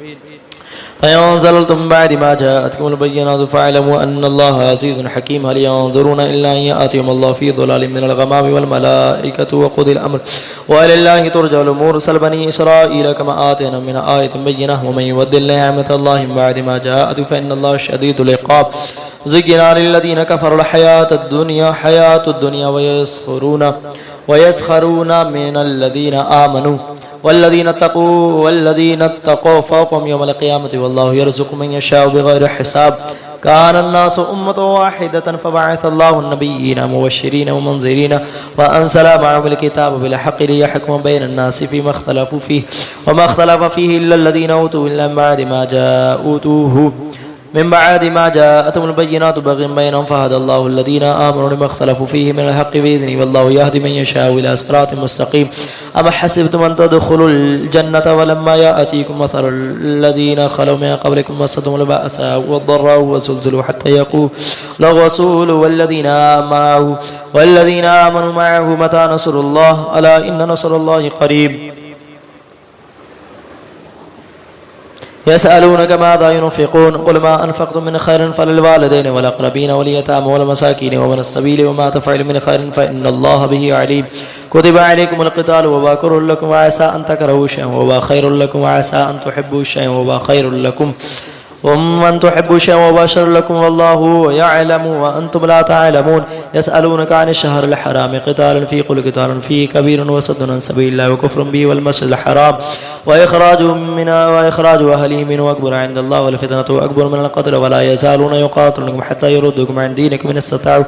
[SPEAKER 1] فإن زللتم بعد ما جاءتكم البينات فاعلموا أن الله عزيز حكيم هل ينظرون إلا أن يأتيهم الله في ظلال من الغمام والملائكة وقضي الأمر وإلى الله ترجع الأمور سل بني إسرائيل كما آتينا من آية بينة ومن يبدل نعمة الله من بعد ما جاءته فإن الله شديد العقاب زين للذين كفروا حياة الدنيا ويسخرون من الذين آمنوا والذين اتقوا فوقهم يوم القيامة والله يرزق من يشاء بغير حساب كان الناس أمة واحدة فبعث الله النبيين مبشرين ومنذرين وأنزل معهم الكتاب بالحق ليحكم بين الناس فيما اختلفوا فيه وما اختلف فيه إلا الذين أوتوا إلا من بعد ما جاءتهم البينات بغيا بينهم فهدى الله الذين آمنوا لما اختلفوا فيه من الحق بإذنه والله يهدي من يشاء إلى صراط مستقيم أما حسبتم أن تدخلوا الجنة ولما يأتيكم مثل الذين خلوا من قبلكم مستهم البأساء والضراء وزلزلوا حتى يقول الرسول والذين آمنوا معه متى نصر الله ألا إن نصر الله قريب يسألونك ماذا ينفقون قل ما أنفقتم من خير فللوالدين والأقربين واليتامى والمساكين ومن السبيل وما تفعل من خير فإن الله به عليم كتب عليكم القتال وهو كره لكم وعسى أن تكرهوا شيئا وهو خير لكم وعسى أن تحبوا شيئا وهو خير لكم ومن تحب شيئا وبشر لكم والله يعلم وأنتم لا تعلمون يسألونك عن الشهر الحرام قتال فيه قل قتال فيه كبير وصد عن سبيل الله وكفر به والمسجد الحرام وإخراج أهله منه أكبر عند الله والفتنة أكبر من القتل ولا يزالون يقاتلونكم حتى يردوكم عن دينكم إن استطاعوا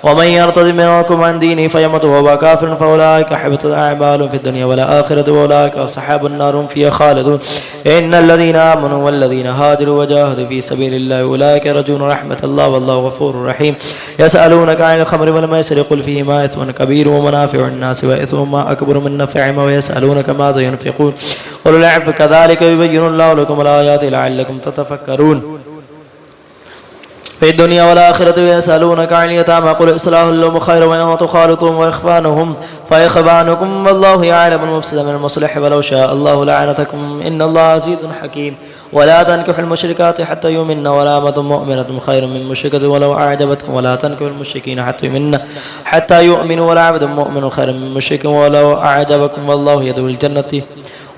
[SPEAKER 1] ومن يرتد منكم عن دينه فيمت وهو كافر فأولئك حبطت أعمالهم في الدنيا والآخرة وأولئك أصحاب النار هم فيها خالدون إن الذين آمنوا والذين هاجروا وجاهدوا في سبيل الله أولئك يرجون رحمة الله والله غفور رحيم يسألونك عن الخمر والميسر قل فيهما إثم كبير ومنافع الناس وإثمهما أكبر من نفعهما ويسألونك ماذا ينفقون قل العفو كذلك يبين الله لكم الآيات لعلكم تتفكرون في الدنيا والآخرة ويسألونك عن اليتامى قل إصلاح لهم خير وإن تخالطهم وإخوانهم فإخوانكم والله يعلم المفسد من المصلح ولو شاء الله لعنتكم إن الله عزيز حكيم ولا تنكحوا المشركات حتى يؤمن ولا أمة مؤمنة خير من مشركة ولو أعجبتكم ولا تنكحوا المشركين حتى يؤمنوا ولا عبد مؤمن خير من مشرك ولو أعجبكم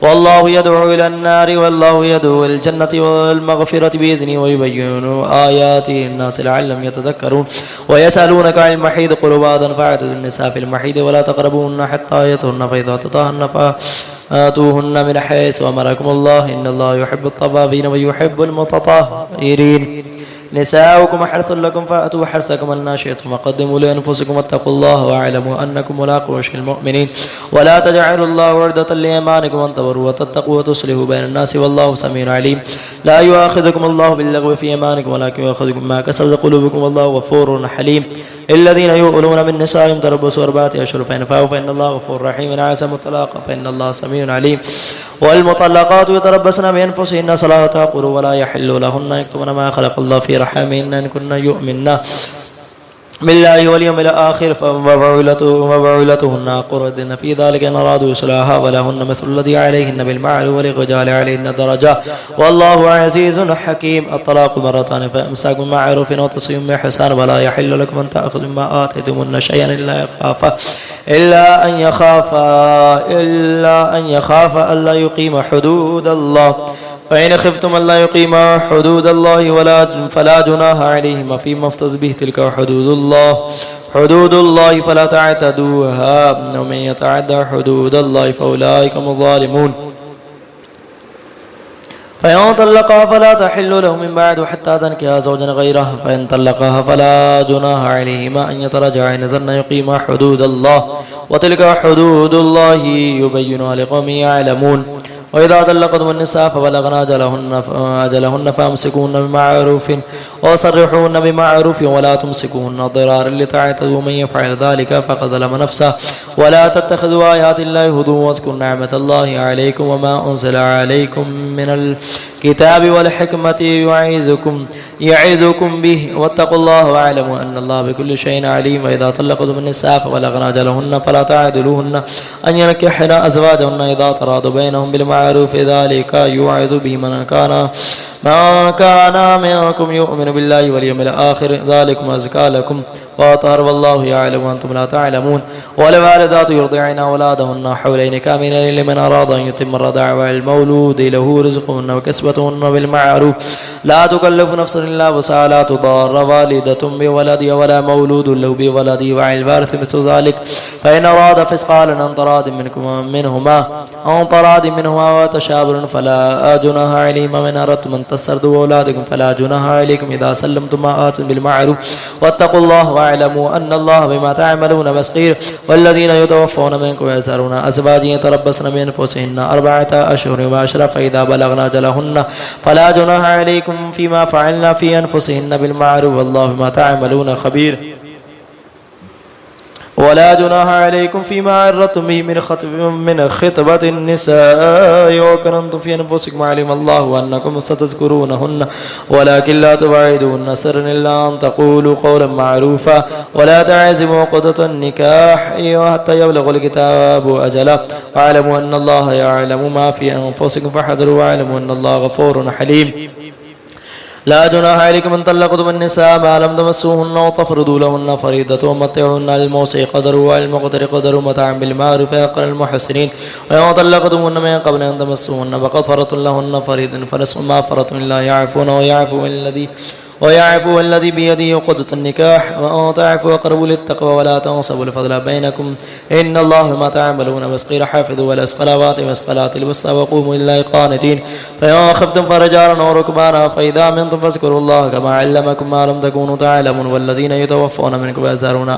[SPEAKER 1] والله يدعو إلى النار والله يدعو إلى الجنة والمغفرة بإذنه ويبين آياته للناس لعلهم يتذكرون ويسألونك عن المحيض قل بعضا فاعتزلوا النساء في المحيض ولا تقربوهن حتى يطهرن فإذا تطهرن فآتوهن من حيث أمركم الله إن الله يحب الطوابين ويحب المتطهرين نساؤكم حرث لكم فأتوا حرثكم أن شئتم وقدموا لأنفسكم واتقوا الله واعلموا أنكم ملاقو المؤمنين ولا تجعلوا الله عرضة لأيمانكم وأن تبروا وتتقوا وتصلحوا بين الناس والله سميع عليم لا يؤاخذكم الله باللغو في أيمانكم ولكن يؤاخذكم ما كسبت قلوبكم والله غفور حليم الذين يؤلون من نسائهم تربصوا 4 أشهر فإن فاءوا فإن الله غفور رحيم إن عزموا الطلاق فإن الله سميع عليم والمطلقات يتربصن بأنفسهن ثلاثة قروء ولا يحل لهن يكتمن ما خلق الله في رحمهن إن كن يؤمن بالله واليوم الآخر فبعولتهن قردن في ذلك إن أرادوا إصلاحا ولهن مثل الذي عليهن بالمعروف وللرجال عليهن درجة والله عزيز حكيم الطلاق مرتان فإمساك بمعروف وتصريح بإحسان ولا يحل لكم أن تأخذوا مما آتيتموهن شيئا إلا أن يخافا ألا يقيم حدود الله فإن خفتم ألا يقيما حدود الله فلا جناح عليهما فيما افترض به تلك حدود الله فلا تعتدوها ومن يتعدى حدود الله فأولئك هم الظالمون فإن طلقها فلا تحل له من بعد حتى تنكح زوجا غيره فإن طلقها فلا جناح عليهما أن يتراجعا إن ظنا يقيما حدود الله وتلك حدود الله يبينها لقوم يعلمون وإذا طلقتم النساء فبلغن أجلهن فأمسكوهن بمعروف وصرحوهن بمعروف ولا تمسكوهن ضرارا لتعتدوا من يفعل ذلك فقد ظلم نفسه ولا تتخذوا آيات الله هزوا واذكروا نعمة الله عليكم وما أنزل عليكم من الكتاب والحكمة يعظكم به واتقوا الله واعلموا أن الله بكل شيء عليم وإذا طلقتم النساء فبلغن أجلهن فلا تعدلوهن أن ينكحن أزواجهن إذا تراضوا بينهم بالمعروف ذلك يوعظ به من كان منكم يؤمن بالله واليوم الآخر ذلكم أزكى لكم وأطهر والله يعلم وأنتم لا تعلمون والوالدات يرضعن أولادهن حولين كاملين لمن أراد أن يتم الرضاعة والمولود له رزقهن وكسوتهن بالمعروف لا تكلف نفس إلا وسعها لا تضار والدة بولدها ولا مولود له بولده وعلى الوارث مثل ذلك فإن أراد فسقالا عن تراض منهما وتشاور فلا جناح عليهما من أردتم أن تسترضعوا أولادكم فلا جناح عليكم إذا سلمتم ما آتوا بالمعروف واتقوا الله واعلموا أن الله بما تعملون بصير والذين يتوفون منكم ويذرون أزواجا يتربصن بأنفسهن 4 أشهر وعشرا فإذا بلغن أجلهن فلا جناح عليكم فيما فعلن في أنفسهن بالمعروف والله بما تعملون خبير ولا جناح عليكم فيما عرضتم به من خطبة النساء وكنتم في أنفسكم علم الله أنكم ستذكرونهن ولكن لا تبعدوهن سرا إلا أن تقولوا قولا معروفا ولا تعزموا عقدة النكاح حتى يبلغ الكتاب أجله واعلموا أن الله يعلم ما في أنفسكم فاحذروا واعلموا أن الله غفور حليم لا جناح عليكم ان طلقتم النساء ما لم تمسوهن وتفرضوا لهن فريضة ومتعوهن للموسع قدره والمقتر قدره متاعا بالمعروف حقا للمحسنين وإن طلقتموهن من قبل ان تمسوهن فقد فرضتم لهن فريضة فنصف ما فرضتم الا يعفون ويعفو الذي بيده عقدة النكاح وأن تعفوا أقربوا للتقوى ولا تنصبوا الفضل بينكم إن الله ما تعملون بصير. حافظوا على الصلوات والصلاة الوسطى وقوموا لله قانتين فإن خفتم فرجالا وركبانا فإذا أمنتم فاذكروا الله كما علمكم ما لم تكونوا تعلمون والذين يتوفون منكم ويذرون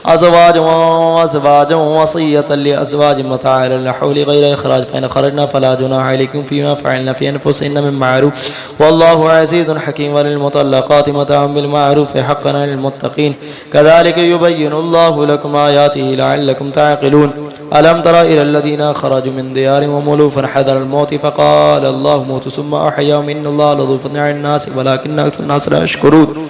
[SPEAKER 1] أزواجا وصية لأزواج متاعا إلى الحول غير إخراج فإن خرجنا فلا جناح عليكم فيما فعلنا في أنفسهن من معروف والله عزيز حكيم. وللمطلقات متاع بالمعروف حقا للمتقين كذلك يبين الله لكم آياته لعلكم تعقلون. ألم تر إلى الذين خرجوا من ديارهم وملوفا حذر الموت فقال الله موتوا ثم أحياهم إن الله لذو فضل على الناس ولكن أكثر الناس لا يشكرون.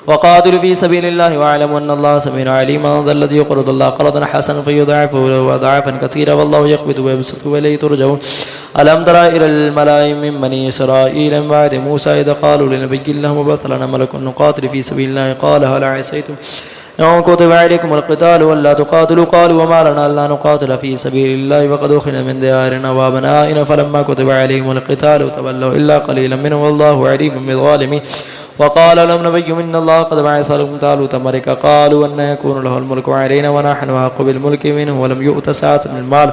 [SPEAKER 1] وقاتلوا في سبيل الله واعلموا أن الله سميع عليم. من ذا الذي يقرض الله قرضا حسنا فيضاعفه له أضعافا كثيرا والله يقبض ويبسط وإليه ترجعون. ألم تر إلى الملأ من بني إسرائيل من بعد موسى إذا قالوا لنبي لهم ابعث لنا ملكا نقاتل في سبيل الله قال هل عسيتم إن كتب عليكم القتال ولا تقاتلوا قالوا وما لنا ألا نقاتل في سبيل الله وقد أخذنا من ديارنا وأبنائنا فلما كتب عليهم القتال تولوا إلا قليلا منهم والله عليم بالظالمين. وقال لهم نبي إن الله قد بعث لكم طالوت ملكا قالوا أن يكون له الملك علينا ونحن أحق بالملك منه ولم يؤت سعة من المال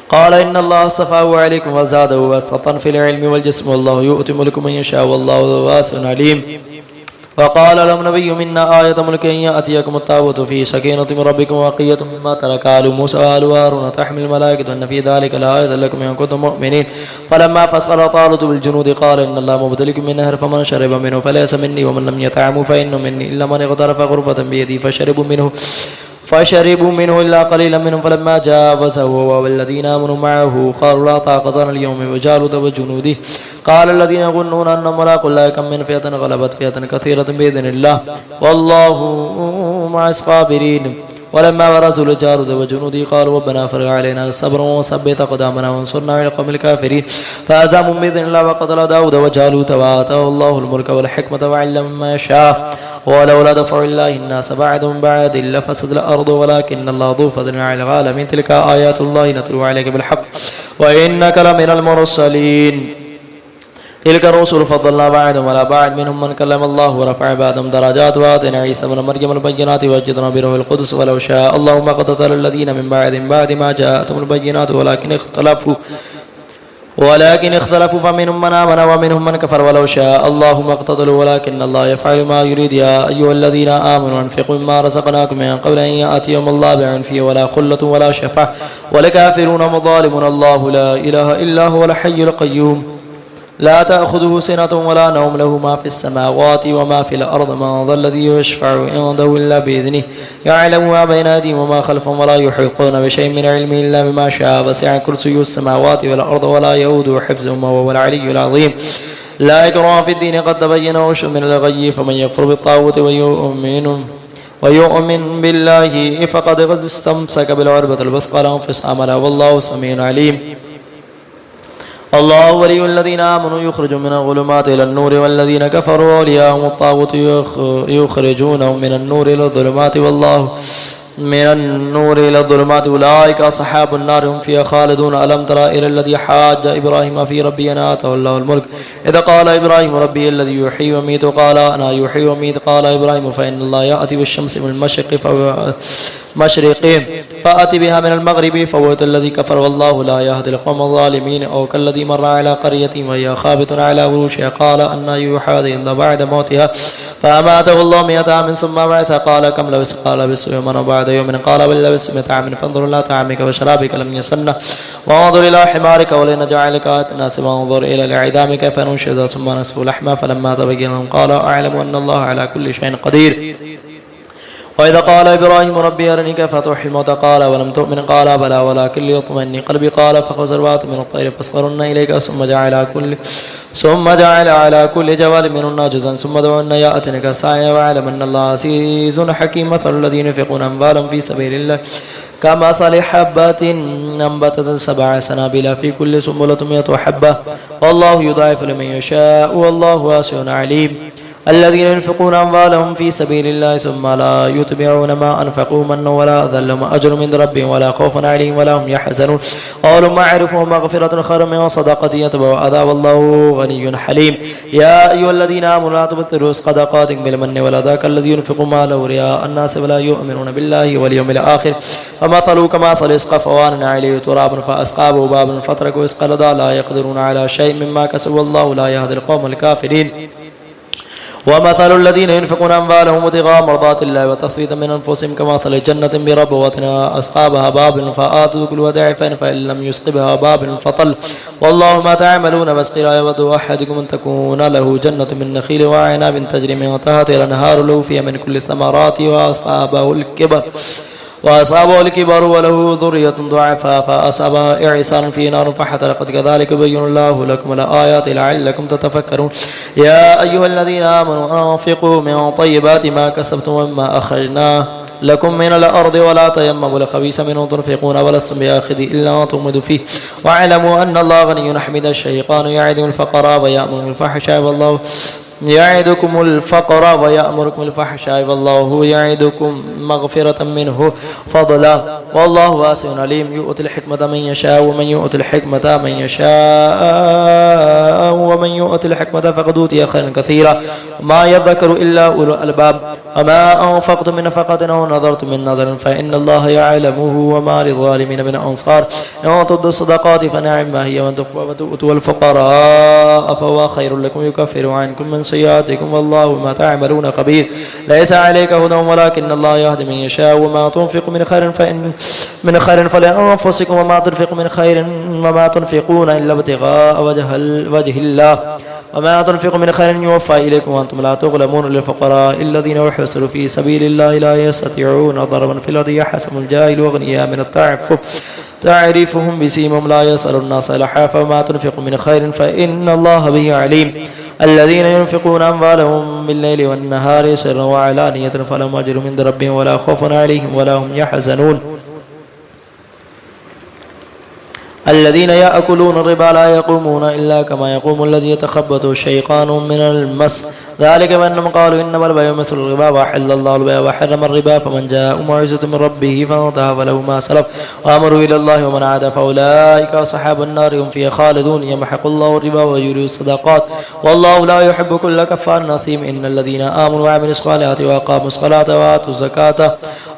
[SPEAKER 1] قال إن الله اصطفاه عليكم وزاده بسطة في العلم والجسم والله يؤتي ملك من يشاء والله واسع عليم. وقال لهم نبي منا آية ملك أن يأتيكم التابوت فيه سكينة من ربكم وبقية مما ترك آل موسى وآل هارون تحمل الملائكة أن في ذلك لآية لكم إن كنتم مؤمنين. فلما فصل طالوت بالجنود قال إن الله مبتليكم من نهر فمن شرب منه فليس مني ومن لم يطعمه فإنه مني إلا من اغترف غرفة بيده فشربوا منه إلا قليلا منهم فلما جاوزه هو والذين آمنوا معه قالوا لا طاقة لنا اليوم بجالوت وجنوده قال الذين يظنون أنهم ملاقوا الله كم من فئة غلبت فئة كثيرة بإذن الله والله مع الصابرين. ولما برزوا لجالوت وجنوده قالوا ربنا افرغ علينا صبرا وثبت أقدامنا وانصرنا على القوم الكافرين فهزمهم بإذن الله وقتل داود وجالوت وآتاه الله الملك والحكمة وعلم ما يشاء ولولا دفع الله الناس بعدهم بعد لفسد الأرض ولكن الله ذو فضل على العالمين. تلك آيات الله نتلو عليك بالحق وإنك لمن المرسلين. تلك الرسل فضلنا بعضهم على بعض منهم من كلم الله ورفع بعضهم درجات وآتينا عيسى ابن مريم البينات وأيدنا بروح القدس ولو شاء الله ما قتل الذين من بعد ما جاءتهم البينات ولكن اختلفوا فمنهم من آمن ومنهم من كفر ولو شاء الله ما اقتتلوا ولكن الله يفعل ما يريد. يا أيها الذين آمنوا انفقوا مما رزقناكم من قبل أن يأتي يوم الله بيع فيه ولا خلة ولا شفاعة والكافرون مظالمون الله لا إله إلا هو الحي القيوم لا تأخذه سنة ولا نوم له ما في السماوات وما في الأرض من ذا الذي يشفع عنده إلا بإذنه يعلم ما بين أيديهم وما خلفهم ولا يحيطون بشيء من علمه إلا بما شاء وسع كرسيه السماوات والأرض ولا يؤوده حفظهما وهو العلي العظيم. لا إكراه في الدين قد تبين الرشد من الغي فمن يكفر بالطاغوت ويؤمن بالله فقد استمسك بالعروة الوثقى لا انفصام لها والله سميع عليم. الله ولي الذين آمنوا يخرج من الظلمات إلى النور والذين كفروا أولياءهم الطاغوت يخرجونهم من النور إلى الظلمات والله من النور إلى الظلمات أولئك أصحاب النار هم فيها خالدون. ألم تر إلى الذي حاج إبراهيم في ربي أن آتاه الله الملك إذا قال إبراهيم ربي الذي يحيي ويميت قال أنا يحيي ويميت قال إبراهيم فإن الله يأتي بالشمس من المشرق فأتي بها من المغرب فوت الذي كفر والله لا يهدي القوم الظالمين. أو كالذي مر على قرية وهي خابة على عروشها قال أن يحيي إلا بعد موتها فأماته الله 100 عام ثم بعث قال كم لبثت قال لبثت يوما وبعد يوم قال بل لبثت 100 عام فانظر إلى طعامك وشرابك لم يسنه وانظر إلى حمارك ولنجعلك آية الناس وانظر إلى العظام كيف ننشزها ثم نكسوها لحما فلما تبين لهم قال أعلم أن الله على كل شيء قدير. وإذا قال إبراهيم ربي أرني كيف تحيي الموتى قال ولم تؤمن قال بلى ولكن ليطمئن قلبي قال فخذ أربعة من الطير فاصغرن إليك ثم جعل على كل جبل منهن جزءا ثم دعوهن يأتينك سعيا واعلم أن الله عزيز حكيم مثل الذين ينفقون أموالهم في سبيل الله كمثل حبة أنبتت 7 سنابل في كل سنبلة 100 حبة والله يضاعف لمن يشاء والله واسع عليم الذين ينفقون أموالهم في سبيل الله ثم لا يتبعون ما أنفقوا منا ولا أذى لهم أجر من ربهم ولا خوف عليهم ولا هم يحزنون قول معروف ومغفرة خير من صدقة يتبع أذى والله غني حليم يا أيها الذين آمنوا لا تبطلوا صدقاتكم بالمن والأذى كالذي ينفق ماله رياء الناس ولا يؤمنون بالله واليوم الآخر فمثلوا كمثل إسقفوان عليه تراب فأسقاه باب فتركوا إسقلدا لا يقدرون على شيء مما كسبوا والله لا يهدي القوم الكافرين ومثل الذين ينفقون أموالهم ابتغاء مرضات الله وتثبيتا من أنفسهم كمثل جنة بربوة أصحابها باب فآتوا كل ضعفين فإن لم يسقبها باب فطل والله ما تعملون بصير يود أحدكم أن تكون له جنة من نخيل وعنب تجري من تحتها الأنهار له فيها من كل الثمرات وأصابه الكبر وله ذرية ضعفاء فأصابها إعصار في نار فاحترقت كذلك يبين الله لكم الآيات لعلكم تتفكرون يا أيها الذين آمنوا أنفقوا من طيبات ما كسبتم ومما أخرجنا لكم من الأرض ولا تيمموا الخبيث منه تنفقون ولستم بآخذه إلا أن تغمضوا فيه واعلموا أن الله غني حميد الشيطان يعدكم الفقراء ويأمر بالفحشاء والله يعدكم الفقر ويأمركم الفحشاء والله يعدكم مغفرة منه فضلا والله واسع عليم يؤتي الحكمة من يشاء ومن يؤتي الحكمة فقد أوتي خيرا كثيرا ما يذكر إلا أولو الألباب وما أنفقتم من نفقة أو نذرتم من نذر فإن الله يعلمه وما للظالمين من أنصار إن تبدوا الصدقات فنعما هي وإن تؤتوا الفقراء فهو خير لكم يكفر عنكم من سيئاتكم والله ما تعملون خبير ليس عليك هداهم ولكن الله يهدي من يشاء وما تنفق من خير فلأنفسكم وما تنفقون إلا ابتغاء وجه الله وما تنفقوا من خير يوفى إليكم وأنتم لا تظلمون للفقراء الذين يحسنوا في سبيل الله لا يستطيعون ضربا في الأرض يحسبهم الجاهل أغنياء من التعفف تعرفهم بسيمهم لا يسأل الناس إلحافا وما تنفقوا من خير فإن الله به عليم الذين ينفقون أموالهم بالليل والنهار سرا وعلانية فلهم أجر من ربهم ولا خوف عليهم ولا هم يحزنون الذين يأكلون الربا لا يقومون إلا كما يقوم الذي يتخبطه الشيطان من المس ذلك بأنهم قالوا إنما البيع مثل الربا وأحل الله البيع وحرم الربا فمن جاء موعظة من ربه فانتهى فله ما سلف وأمره إلى الله ومن عاد فأولئك أصحاب النار هم فيها خالدون يمحق الله الربا ويربي الصدقات والله لا يحب كل كفار أثيم إن الذين آمنوا وعملوا الصالحات وأقاموا الصلاة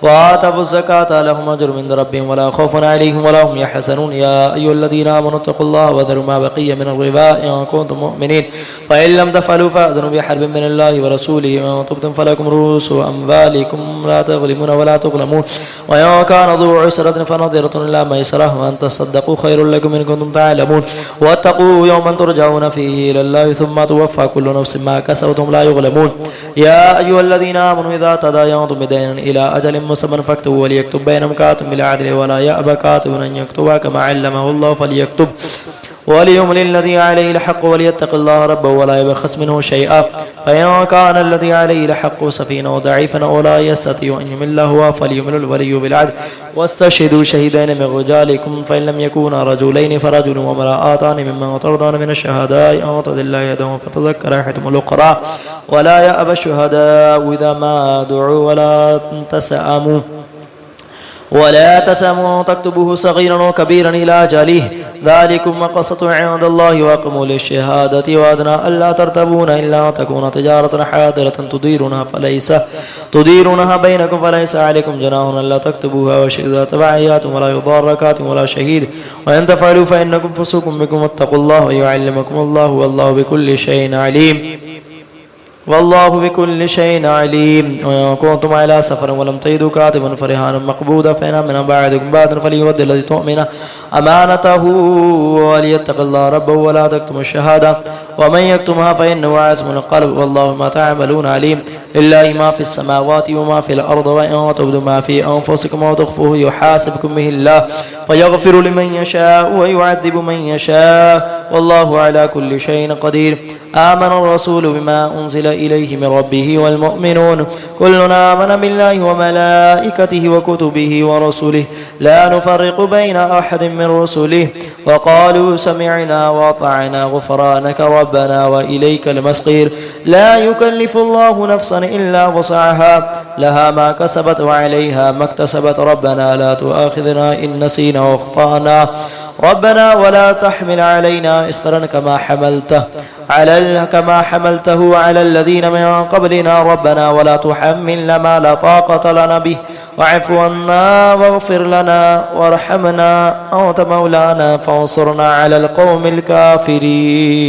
[SPEAKER 1] وآتوا الزكاة لهم أجر من ربهم ولا خوف عليهم ولا هم يحزنون يا أيها الذين آمنوا اتقوا الله وذروا ما بقي من الربا إن كنتم مؤمنين فإن لم تفعلوا فأذنوا بحرب من الله ورسوله وإن تبتم فلكم رؤوس أموالكم لا تظلمون ولا تظلمون وإن كان ذو عسرة فنظرة إلى ميسرة وأن تصدقوا خير لكم إن كنتم تعلمون واتقوا يوما ترجعون فيه إلى الله ثم توفى كل نفس ما كسبتم لا يظلمون يا أيها الذين آمنوا إذا تداينتم بدين إلى أجل مسمى فاكتبوا وليكتب بينكم كاتب بالعدل ولا يأبى كاتب أن يكتب كما علمه الله فليكتب وليملل الذي عليه الحق وليتق الله ربه ولا يبخس منه شيئا فإن كان الذي عليه الحق سفينا ضعيفا ولا يستطيع أن يمل هو فليمل الولي بالعدل واستشهدوا شهيدين من رجالكم فإن لم يكونا رجلين فرجل وامرأتان ممن ترضون من الشهداء أن تضل يدهم فتذكر أحدهم الأخرى ولا يأبى الشهداء إذا ما دعوا ولا تساموا تكتبوه صغيرا وكبيرا إلى أجله ذلكم مقسط عند الله وأقيموا للشهادة وأدنى ألا ترتبون إلا تكون تجارة حاضرة تديرونها بينكم فليس عليكم جناح ألا تكتبوها وشهادة تبعيات ولا يضار كاتب ولا شهيد وإن تفعلوا فإنكم فسوق بكم واتقوا الله ويعلمكم الله والله بكل شيء عليم وإن كنتم على سفر ولم تجدوا كاتبا فرهان مقبوضا فإن من بعدكم بعدا فليؤدي الذي تؤمن أمانته وليتق الله ربه ولا تكتموا الشهادة ومن يكتمها فإنه عازم القلب والله ما تعملون عليم. لله ما في السماوات وما في الأرض وإن تبدوا ما في أنفسكم وتخفوه يحاسبكم به الله فيغفر لمن يشاء ويعذب من يشاء والله على كل شيء قدير. آمن الرسول بما أنزل إليه من ربه والمؤمنون كلنا آمن بالله وملائكته وكتبه ورسله لا نفرق بين أحد من رسله وقالوا سمعنا وأطعنا غفرانك ربنا وإليك المصير. لا يكلف الله نفسا إلا وسعها لها ما كسبت وعليها ما اكتسبت ربنا لا تؤاخذنا إن نسينا واخطأنا ربنا ولا تحمل علينا إصرا كما حملته على الذين من قبلنا ربنا ولا تحملنا ما لا طاقة لنا به واعف عنا واغفر لنا وارحمنا أنت مولانا فانصرنا على القوم الكافرين.